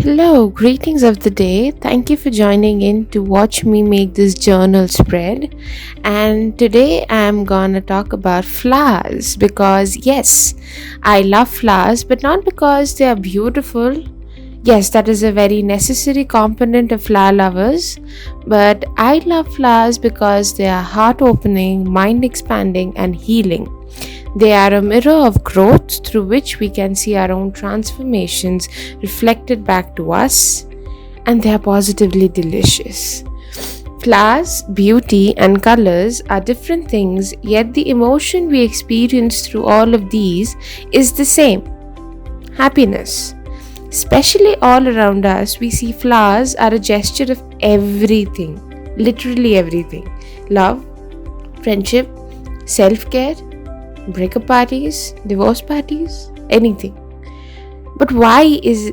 Hello, greetings of the day. Thank you for joining in to watch me make this journal spread. And today I'm gonna talk about flowers because, yes, I love flowers, but not because they are beautiful. Yes, that is a very necessary component of flower lovers, but I love flowers because they are heart opening, mind expanding, and healing. They are a mirror of growth through which we can see our own transformations reflected back to us, and they are positively delicious. Flowers, beauty, and colors are different things, yet the emotion we experience through all of these is the same: happiness. Especially all around us, we see flowers are a gesture of everything, literally everything: love, friendship, self care, breakup parties, divorce parties, anything. But why is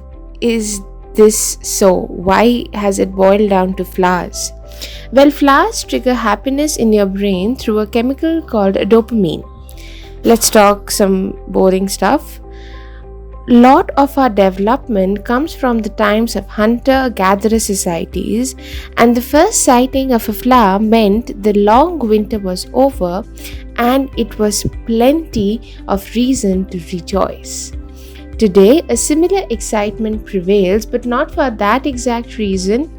this so? Why has it boiled down to flowers? Well, flowers trigger happiness in your brain through a chemical called dopamine. Let's talk some boring stuff. Lot of our development comes from the times of hunter-gatherer societies, and the first sighting of a flower meant the long winter was over and it was plenty of reason to rejoice. Today, a similar excitement prevails, but not for that exact reason.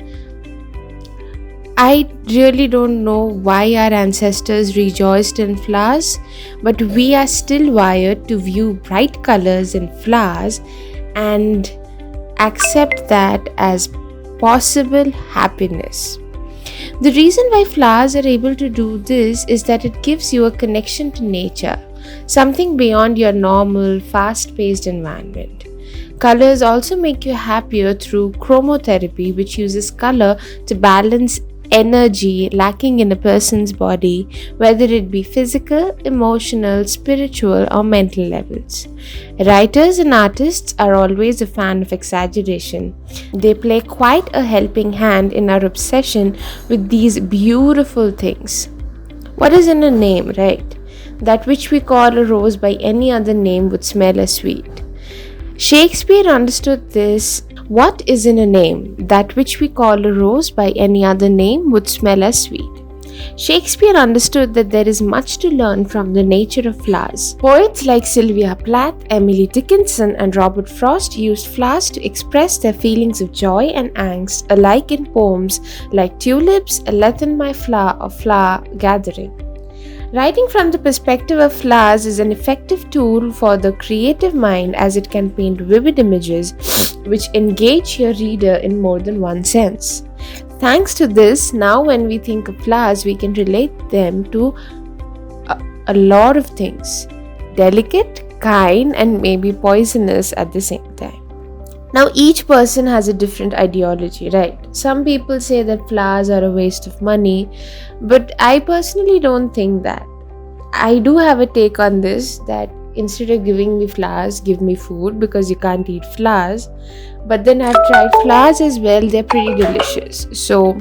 I really don't know why our ancestors rejoiced in flowers, but we are still wired to view bright colors in flowers and accept that as possible happiness. The reason why flowers are able to do this is that it gives you a connection to nature, something beyond your normal, fast paced environment. Colors also make you happier through chromotherapy, which uses color to balance energy lacking in a person's body, whether it be physical, emotional, spiritual, or mental levels. Writers and artists are always a fan of exaggeration. They play quite a helping hand in our obsession with these beautiful things. What is in a name, right? That which we call a rose by any other name would smell as sweet. Shakespeare understood this. What is in a name? That which we call a rose by any other name would smell as sweet. Shakespeare understood that there is much to learn from the nature of flowers. Poets like Sylvia Plath, Emily Dickinson, and Robert Frost used flowers to express their feelings of joy and angst, alike in poems like Tulips, A Let in My Flower, or Flower Gathering. Writing from the perspective of flowers is an effective tool for the creative mind, as it can paint vivid images which engage your reader in more than one sense. Thanks to this, now when we think of flowers, we can relate them to a lot of things: delicate, kind, and maybe poisonous at the same time. Now, each person has a different ideology, right? Some people say that flowers are a waste of money, but I personally don't think that. I do have a take on this, that instead of giving me flowers, give me food, because you can't eat flowers. But then I've tried flowers as well, they're pretty delicious. So,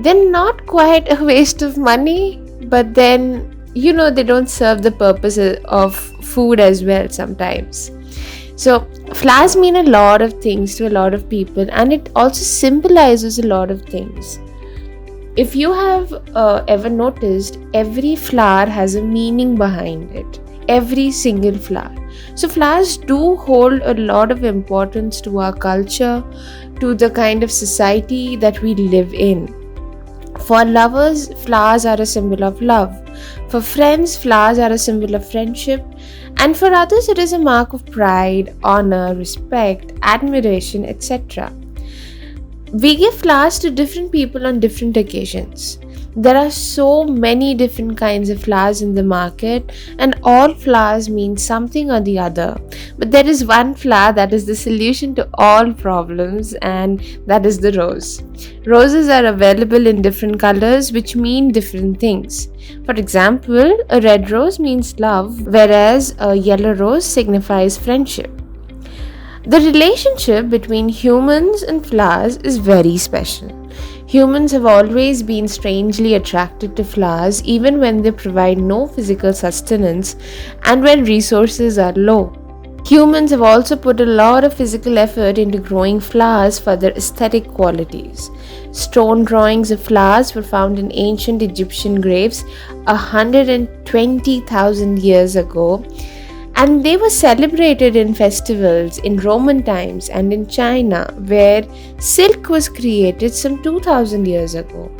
they're not quite a waste of money, but then, they don't serve the purpose of food as well sometimes. So, flowers mean a lot of things to a lot of people, and it also symbolizes a lot of things. If you have ever noticed, every flower has a meaning behind it, every single flower. So, flowers do hold a lot of importance to our culture, to the kind of society that we live in. For lovers, flowers are a symbol of love. For friends, flowers are a symbol of friendship. And for others, it is a mark of pride, honor, respect, admiration, etc. We give flowers to different people on different occasions. There are so many different kinds of flowers in the market, and all flowers mean something or the other. But there is one flower that is the solution to all problems, and that is the rose. Roses are available in different colors, which mean different things. For example, a red rose means love, whereas a yellow rose signifies friendship. The relationship between humans and flowers is very special. Humans have always been strangely attracted to flowers, even when they provide no physical sustenance and when resources are low. Humans have also put a lot of physical effort into growing flowers for their aesthetic qualities. Stone drawings of flowers were found in ancient Egyptian graves 120,000 years ago, and they were celebrated in festivals in Roman times and in China, where silk was created some 2000 years ago.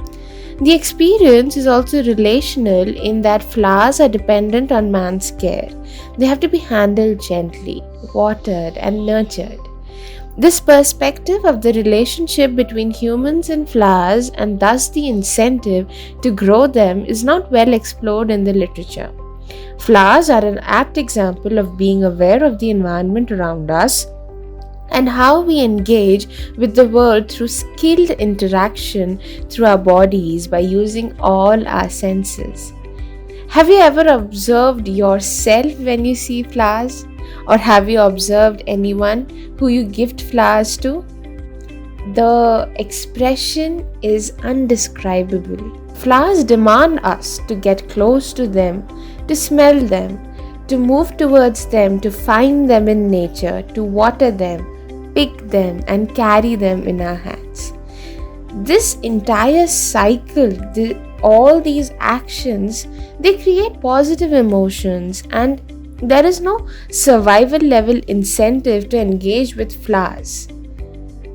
The experience is also relational in that flowers are dependent on man's care. They have to be handled gently, watered, and nurtured. This perspective of the relationship between humans and flowers, and thus the incentive to grow them, is not well explored in the literature. Flowers are an apt example of being aware of the environment around us and how we engage with the world through skilled interaction through our bodies by using all our senses. Have you ever observed yourself when you see flowers? Or have you observed anyone who you gift flowers to? The expression is undescribable. Flowers demand us to get close to them, to smell them, to move towards them, to find them in nature, to water them, pick them, and carry them in our hands. This entire cycle, all these actions, they create positive emotions, and there is no survival level incentive to engage with flowers.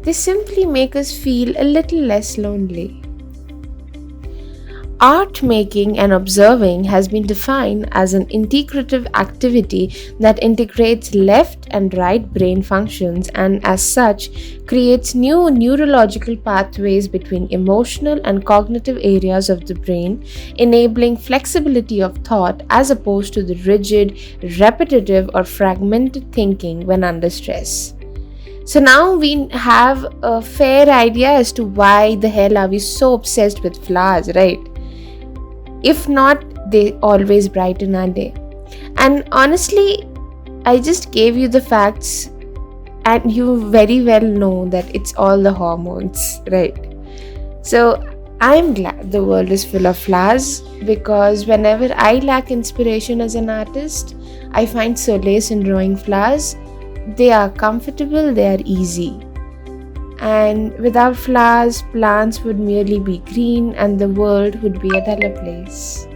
They simply make us feel a little less lonely. Art making and observing has been defined as an integrative activity that integrates left and right brain functions and, as such, creates new neurological pathways between emotional and cognitive areas of the brain, enabling flexibility of thought as opposed to the rigid, repetitive, or fragmented thinking when under stress. So now we have a fair idea as to why the hell are we so obsessed with flowers, right? If not, they always brighten our day. And honestly, I just gave you the facts, and you very well know that it's all the hormones, right? So I'm glad the world is full of flowers, because whenever I lack inspiration as an artist, I find solace in drawing flowers. They are comfortable, they are easy. And without flowers, plants would merely be green and the world would be a duller place.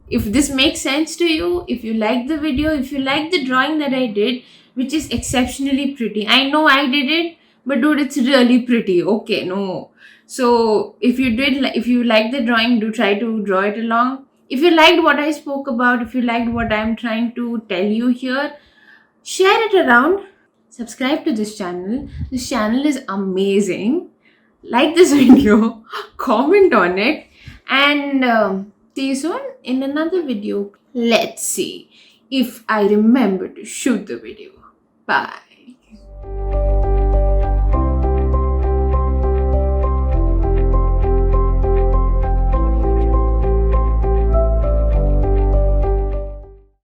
If this makes sense to you, if you like the video, if you like the drawing that I did, which is exceptionally pretty. I know I did it, but dude, it's really pretty. Okay, no. So if you like the drawing, do try to draw it along. If you liked what I spoke about, if you liked what I'm trying to tell you here, share it around. Subscribe to this channel. This channel is amazing. Like this video, comment on it, and see you soon in another video. Let's see if I remember to shoot the video. Bye.